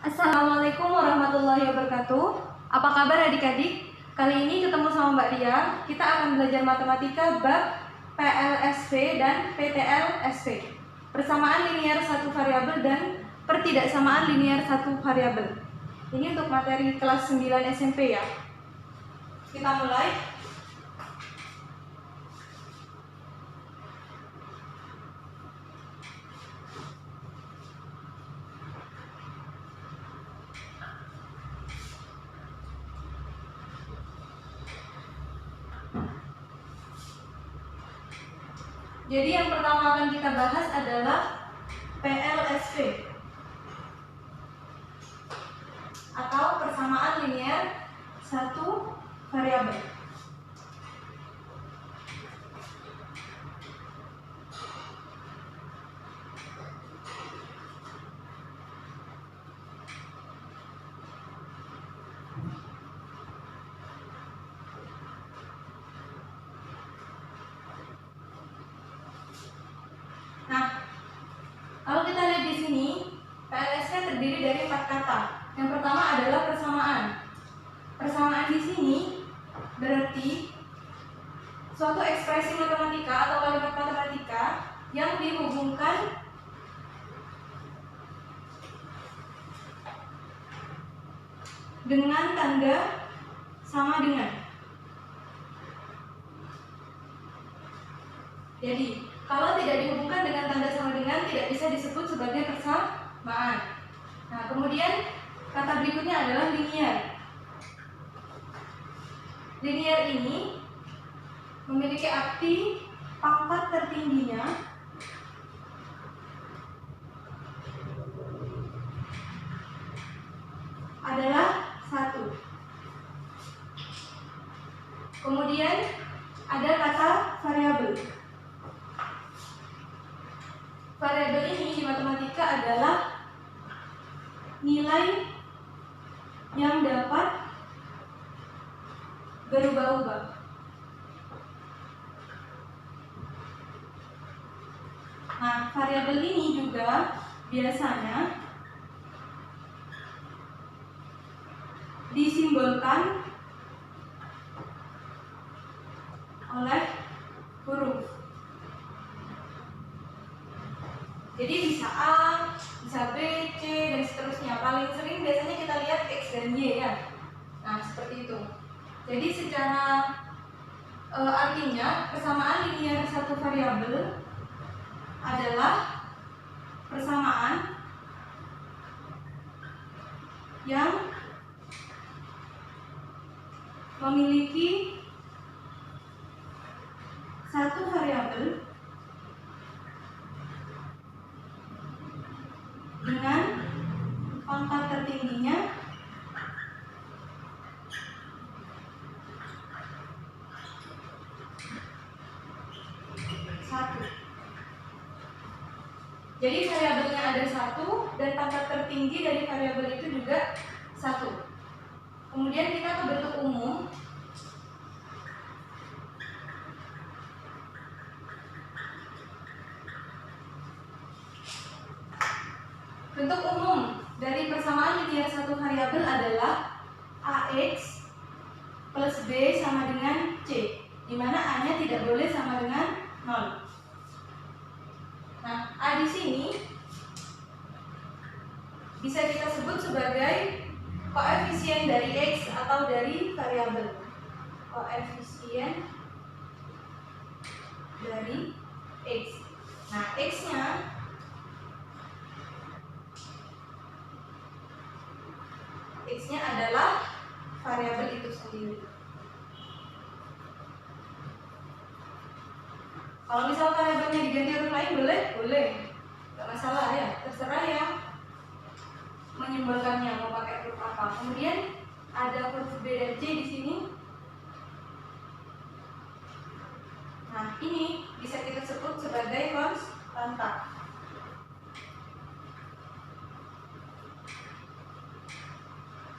Assalamualaikum warahmatullahi wabarakatuh. Apa kabar adik-adik? Kali ini ketemu sama Mbak Ria. Kita akan belajar matematika bab PLSV dan PTLSV. Persamaan linier satu variabel dan pertidaksamaan linier satu variabel. Ini untuk materi kelas 9 SMP ya. Kita mulai. Jadi yang pertama akan kita bahas adalah PLSV atau persamaan linier satu variabel. Nah, kalau kita lihat di sini, PLSV terdiri dari 4 kata. Yang pertama adalah persamaan. Persamaan di sini berarti suatu ekspresi matematika atau kalimat matematika yang dihubungkan dengan tanda sama dengan. Jadi, kalau tidak dihubungkan dengan tanda sama dengan, tidak bisa disebut sebagai persamaan. Nah, kemudian kata berikutnya adalah linier. Linier ini memiliki arti pangkat tertingginya adalah 1. Kemudian ada kata variabel. Variabel ini di matematika adalah nilai yang dapat berubah-ubah. Nah, variabel ini juga biasanya disimbolkan oleh huruf. Jadi bisa A, bisa B, C, dan seterusnya. Paling sering biasanya kita lihat X dan Y ya. Nah, seperti itu. Jadi secara artinya persamaan linier satu variabel adalah persamaan yang memiliki satu variabel dengan pangkat tertingginya satu. Jadi variabelnya ada 1 dan pangkat tertinggi dari variabel itu juga 1. Kemudian kita ke bentuk umum. Bentuk umum dari persamaan linier satu variabel adalah AX plus B sama dengan C, di mana A-nya tidak boleh sama dengan 0. Nah, A di sini bisa kita sebut sebagai koefisien dari X atau dari variabel. Koefisien dari X. Nah, X-nya adalah variabel itu sendiri. Kalau misal variabelnya diganti huruf lain boleh? Boleh. Gak masalah ya, terserah ya menyimbolkannya mau pakai huruf apa. Kemudian ada huruf B dan C di sini. Nah, ini bisa kita sebut sebagai konstanta.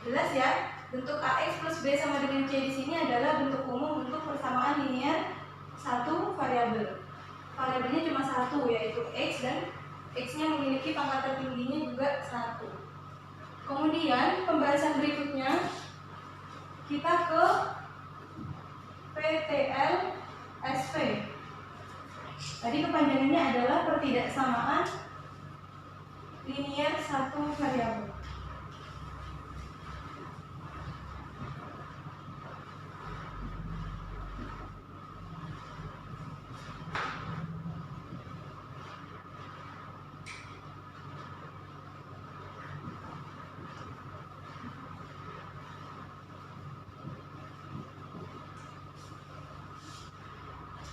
Jelas ya? Bentuk AX plus B sama dengan C di sini adalah bentuk umum untuk persamaan linier satu variabel. Variabelnya cuma 1, yaitu X, dan X-nya memiliki pangkat tertingginya juga 1. Kemudian pembahasan berikutnya kita ke PTL-SV. Tadi kepanjangannya adalah pertidaksamaan linier satu variabel.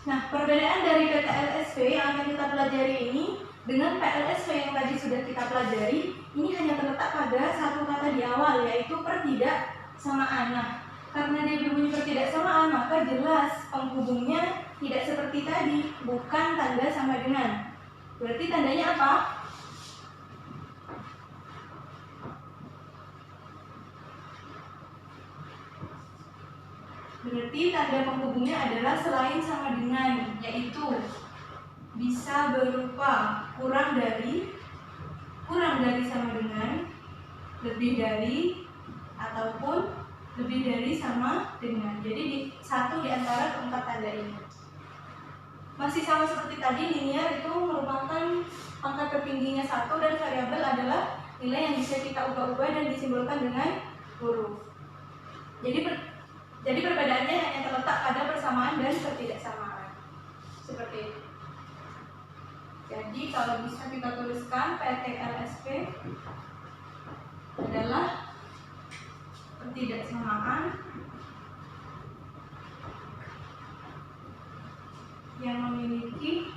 Nah, perbedaan dari PTL-SV yang akan kita pelajari ini dengan PLSV yang tadi sudah kita pelajari, ini hanya terletak pada satu kata di awal, yaitu pertidaksamaan. Nah, karena dia berbunyi pertidaksamaan, maka jelas penghubungnya tidak seperti tadi, bukan tanda sama dengan. Berarti tandanya apa? Berarti tanda penghubungnya adalah selain sama dengan, yaitu bisa berupa kurang dari sama dengan, lebih dari, ataupun lebih dari sama dengan. Jadi satu di antara keempat tanda ini. Masih sama seperti tadi, linear itu merupakan pangkat tertingginya satu dan variabel adalah nilai yang bisa kita ubah-ubah dan disimbolkan dengan huruf. Jadi perbedaannya hanya terletak pada persamaan dan ketidaksamaan. Seperti itu. Jadi kalau bisa kita tuliskan PTLSV adalah ketidaksamaan yang memiliki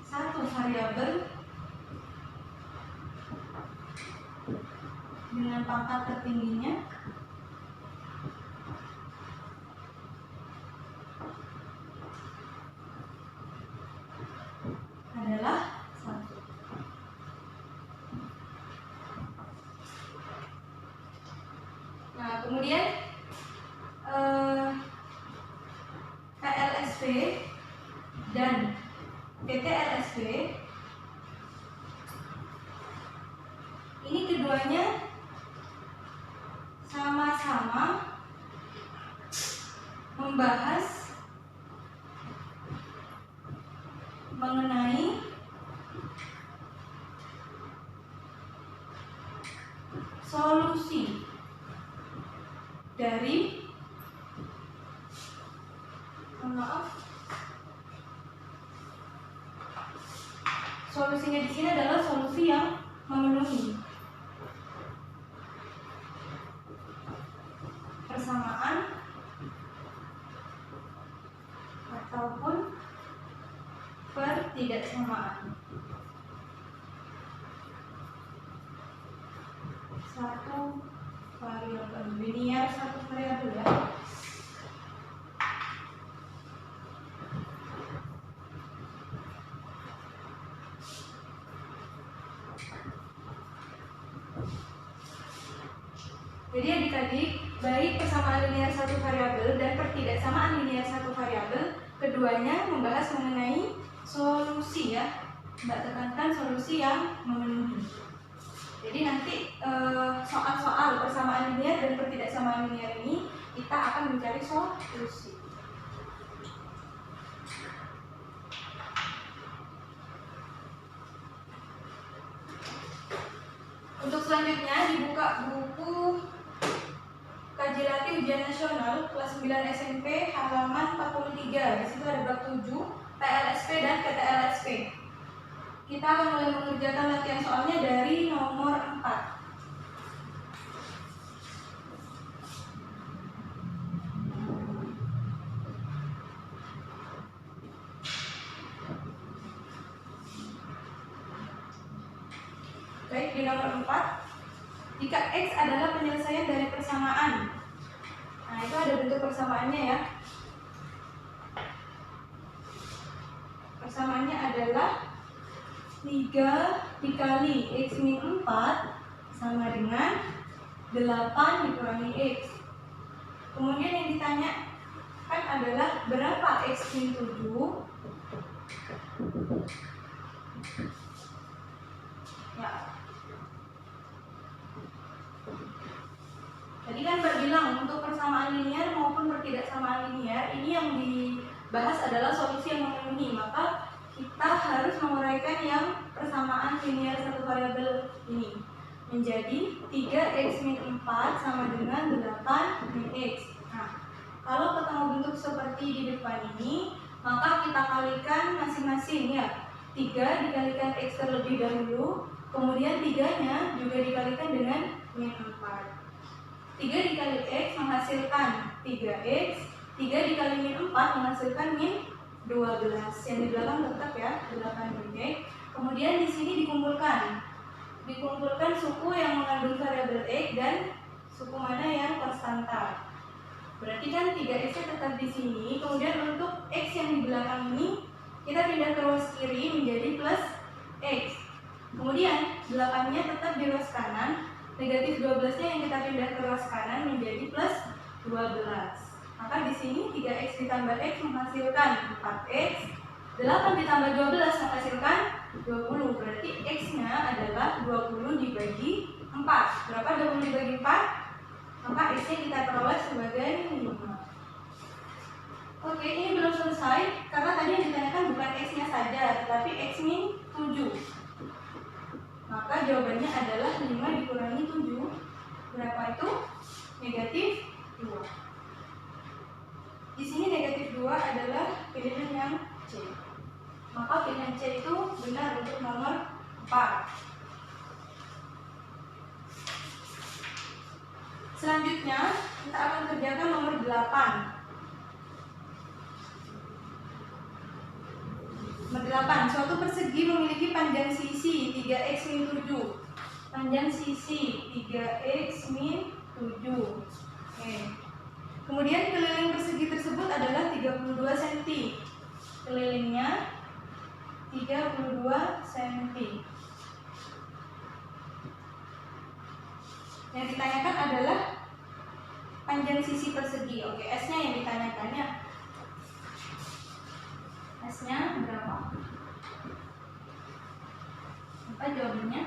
satu variabel dengan pangkat tertingginya adalah 1. Nah, kemudian PLSV dan PTLSV ini keduanya sama-sama membahas mengenai solusi dari solusinya di sini adalah solusi yang memenuhi persamaan ataupun pertidaksamaan satu variabel linear satu variabel ya. Jadi adik-adik, baik persamaan linear satu variabel dan pertidaksamaan linear satu variabel, keduanya membahas mengenai solusi ya. Mbak tekankan solusi yang memenuhi. Jadi nanti soal-soal persamaan linear dan pertidaksamaan linear ini kita akan mencari solusi. Untuk selanjutnya dibuka buku Kaji Latih Ujian Nasional kelas 9 SMP halaman 43. Di situ ada bab 7 PLSV dan PTLSV. Kita akan mulai mengerjakan latihan soalnya dari nomor 4. Baik, di nomor 4, jika X adalah penyelesaian dari persamaan. Nah, itu ada bentuk persamaannya ya. Persamaannya adalah 3 dikali X min 4 sama dengan 8 dikurangi X. Kemudian yang ditanyakan adalah berapa X min 7? Ya. Tadi kan Mbak bilang untuk persamaan linear maupun pertidaksamaan linear ini yang dibahas adalah solusi yang memenuhi, maka kita harus menguraikan yang persamaan linear satu variabel ini menjadi 3x min 4 sama dengan 8 min x. Nah, kalau ketemu bentuk seperti di depan ini, maka kita kalikan masing-masing ya. 3 dikalikan x terlebih dahulu, kemudian 3-nya juga dikalikan dengan min 4. 3 dikali x menghasilkan 3x, 3 dikali min 4 menghasilkan min 12. Yang di belakang tetap ya, 8 min x. Kemudian di sini dikumpulkan suku yang mengandung variabel x dan suku mana yang konstanta. Berarti kan 3x nya tetap di sini. Kemudian untuk x yang di belakang ini kita pindah ke ruas kiri menjadi plus x. Kemudian 8-nya tetap di ruas kanan, negatif 12-nya yang kita pindah ke ruas kanan menjadi plus 12. Maka di sini 3x ditambah x menghasilkan 4x, 8 ditambah 12 menghasilkan 20. Berarti x-nya adalah 20 dibagi 4. Berapa 20 dibagi 4? Maka x-nya kita peroleh sebagai 5. Oke, ini belum selesai karena tadi yang ditanyakan bukan x-nya saja, tetapi x min 7. Maka jawabannya adalah 5 dikurangi 7. Berapa itu? Negatif 2. Di sini negatif 2 adalah pilihan yang C. Maka pilihan C itu benar untuk nomor 4. Selanjutnya, kita akan kerjakan nomor 8. Nomor 8, suatu persegi memiliki panjang sisi 3x min 7. Panjang sisi 3x min 7. Oke. Kemudian keliling persegi tersebut adalah 32 cm. Kelilingnya 32 cm. Yang ditanyakan adalah panjang sisi persegi. Oke, S-nya yang ditanyakan ya. S-nya berapa? Apa jawabannya?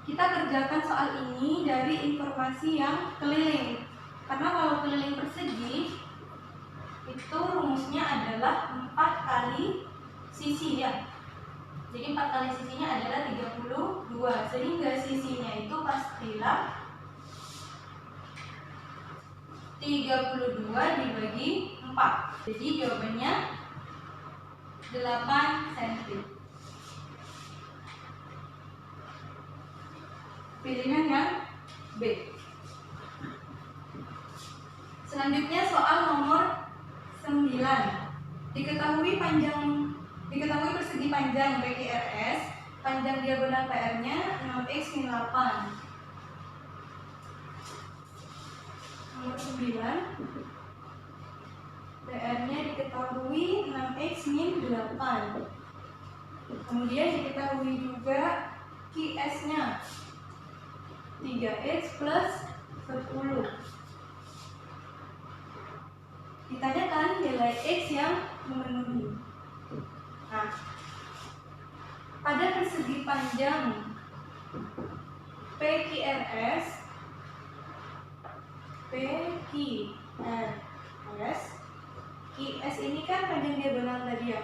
Kita kerjakan soal ini dari informasi yang keliling. Karena kalau keliling persegi itu rumusnya adalah 4 kali sisi ya. Jadi 4 kali sisinya adalah 32. Sehingga sisinya itu pastilah 32 dibagi 4. Jadi jawabannya 8 cm. Pilihan yang B. Selanjutnya soal nomor 9. Diketahui persegi panjang PQRS, panjang diagonal PR-nya 6x min 8. Nomor 9. PR-nya diketahui 6x min 8. Kemudian diketahui juga QS-nya 3x plus 10. Ditanyakan nilai x yang memenuhi. Nah, pada persegi panjang PQRS, QS ini kan panjang diagonal tadi ya.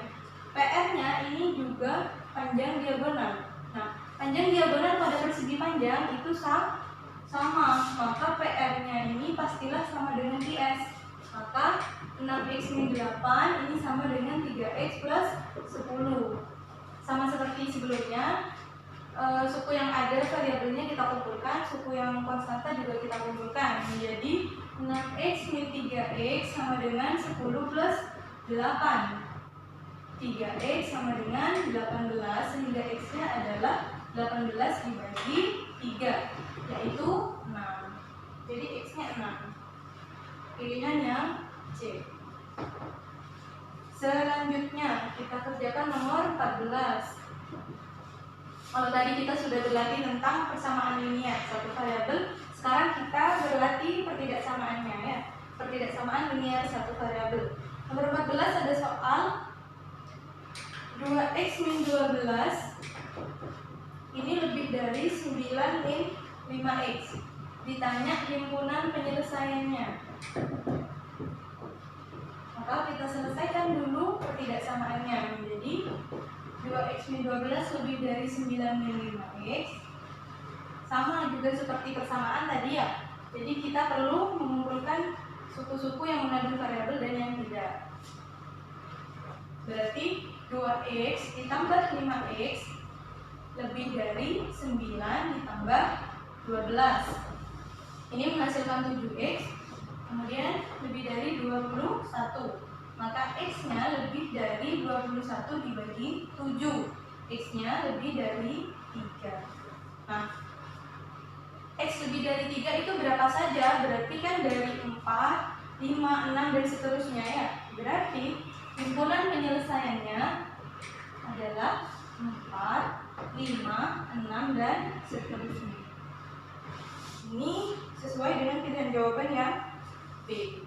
PR-nya ini juga panjang diagonal. Nah, panjang diagonal pada persegi panjang itu sama, maka PR-nya ini pastilah sama dengan QS. Maka 6x min 8 ini sama dengan 3x plus 10. Sama seperti sebelumnya, suku yang ada variabelnya kita kumpulkan, suku yang konstanta juga kita kumpulkan menjadi 6x min 3x sama dengan 10 plus 8. 3x sama dengan 18, sehingga x-nya adalah 18 dibagi 3, yaitu 6. Jadi x-nya 6. Pilihan yang C. Selanjutnya kita kerjakan nomor 14. Kalau tadi kita sudah berlatih tentang persamaan linear satu variabel, sekarang kita berlatih pertidaksamaannya ya. Pertidaksamaan linear satu variabel. Nomor 14 ada soal 2x min 12 ini lebih dari 9 min 5x. Ditanya himpunan penyelesaiannya. Maka kita selesaikan dulu ketidaksamaannya menjadi 2x min 12 lebih dari 9 min 5x. Sama juga seperti persamaan tadi ya. Jadi kita perlu mengumpulkan suku-suku yang mengandung variabel dan yang tidak. Berarti 2x ditambah 5x lebih dari 9 ditambah 12. Ini menghasilkan 7x, kemudian lebih dari 21. Maka x-nya lebih dari 21 dibagi 7. X-nya lebih dari 3. Nah, x lebih dari 3 itu berapa saja? Berarti kan dari 4, 5, 6, dan seterusnya ya. Berarti himpunan penyelesaiannya adalah 4, 5, 6, dan seterusnya. Ini sesuai dengan pilihan jawaban yang B.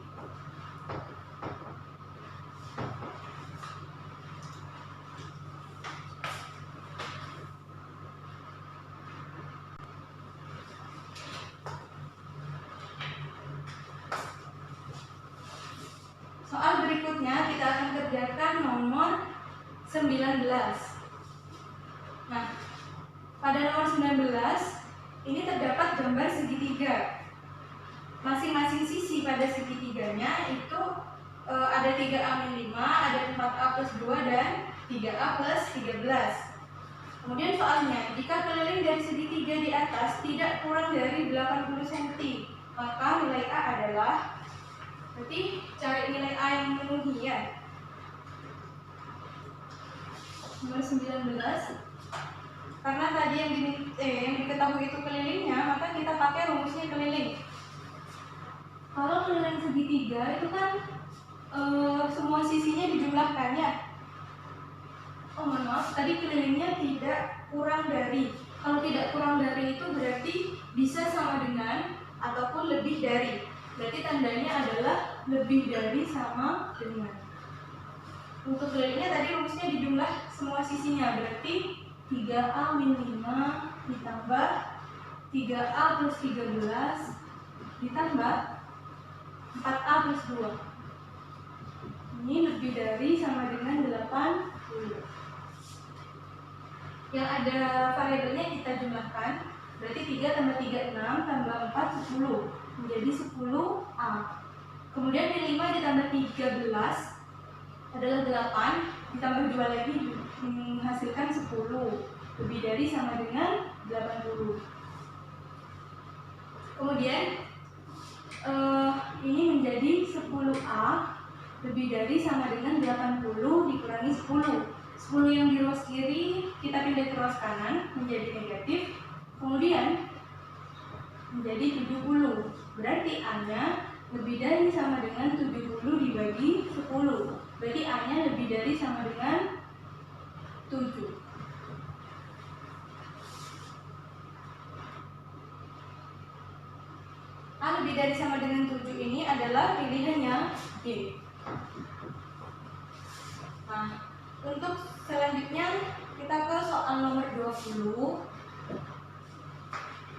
Soal berikutnya kita akan kerjakan nomor 19. Nah, pada nomor 19 ini terdapat gambar segitiga. Masing-masing sisi pada segitiganya itu ada 3A-5, ada 4A plus 2, dan 3A plus 13. Kemudian soalnya, jika keliling dari segitiga di atas tidak kurang dari 80 cm, maka nilai A adalah, berarti cari nilai A yang memenuhi ya. Nomor 19. Karena tadi yang diketahui itu kelilingnya, maka kita pakai rumusnya keliling. Kalau keliling segitiga itu kan semua sisinya dijumlahkan ya. Oh maaf, tadi kelilingnya tidak kurang dari. Kalau tidak kurang dari itu berarti bisa sama dengan ataupun lebih dari. Berarti tandanya adalah lebih dari sama dengan. Untuk kelilingnya tadi rumusnya dijumlah semua sisinya, berarti 3A min 5 ditambah 3A plus 13 ditambah 4A plus 2. Ini lebih dari sama dengan 80. Yang ada variabelnya kita jumlahkan, berarti 3 tambah 3 6 tambah 4 10 menjadi 10A. Kemudian min 5 ditambah 13 adalah 8 ditambah 2 lagi menghasilkan 10, lebih dari sama dengan 80. Kemudian ini menjadi 10A lebih dari sama dengan 80 dikurangi 10. 10 yang di ruas kiri kita pindah ke ruas kanan menjadi negatif, kemudian menjadi 70. Berarti A-nya lebih dari sama dengan 70 dibagi 10. Berarti A-nya lebih dari sama dengan 7. A lebih dari sama dengan 7 ini adalah pilihannya D. Nah, untuk selanjutnya kita ke soal nomor 20.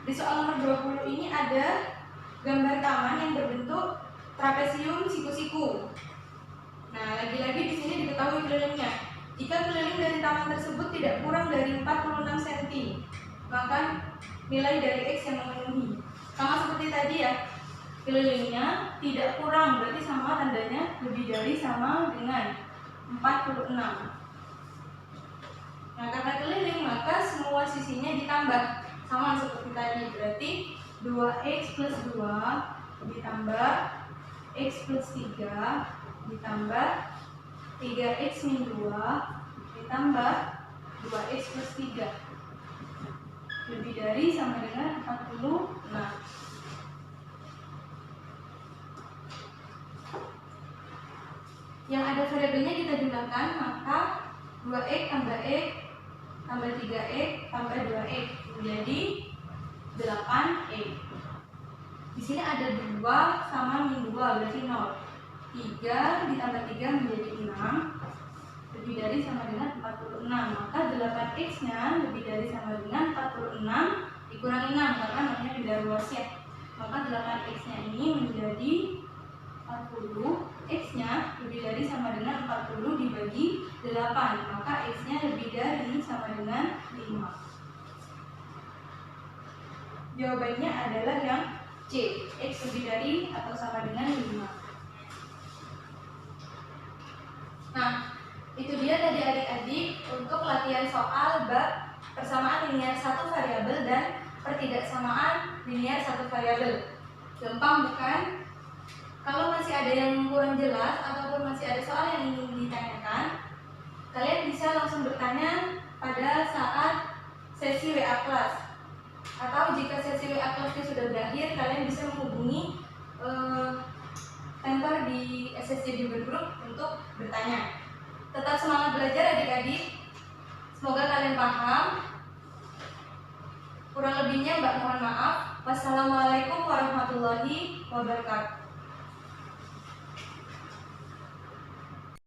Di soal nomor 20 ini ada gambar taman yang berbentuk trapesium siku-siku. Nah, lagi-lagi di sini diketahui kelilingnya. Jika keliling dari taman tersebut tidak kurang dari 46 cm, maka nilai dari X yang memenuhi. Sama seperti tadi ya, kelilingnya tidak kurang, berarti sama tandanya lebih dari sama dengan 46. Nah, karena keliling maka semua sisinya ditambah sama seperti tadi, berarti 2x plus 2 ditambah x plus 3 ditambah 3x min 2 ditambah 2x plus 3 lebih dari sama dengan 46. Yang ada variabelnya kita jumlahkan, maka 2x tambah x tambah 3x tambah 2x menjadi 8x. Di sini ada 2 sama min 2 berarti 0. 3 ditambah 3 menjadi 6 lebih dari sama dengan 46. Maka 8x nya lebih dari sama dengan 46 dikurangi 6 karena namanya beda ruas ya. Maka 8x-nya ini menjadi 40, x-nya lebih dari sama dengan 40 dibagi 8, maka x-nya lebih dari sama dengan 5. Jawabannya adalah yang C, x lebih dari atau sama dengan 5. Nah, itu dia tadi adik-adik untuk latihan soal bab persamaan linear satu variabel dan pertidaksamaan linear satu variabel. Gampang bukan? Kalau masih ada yang kurang jelas ataupun masih ada soal yang ingin ditanyakan, kalian bisa langsung bertanya pada saat sesi WA kelas. Atau jika sesi WA kelasnya sudah berakhir, kalian bisa menghubungi kantor di SSC Jember Group untuk bertanya. Tetap semangat belajar adik-adik. Semoga kalian paham. Kurang lebihnya Mbak mohon maaf. Wassalamualaikum warahmatullahi wabarakatuh.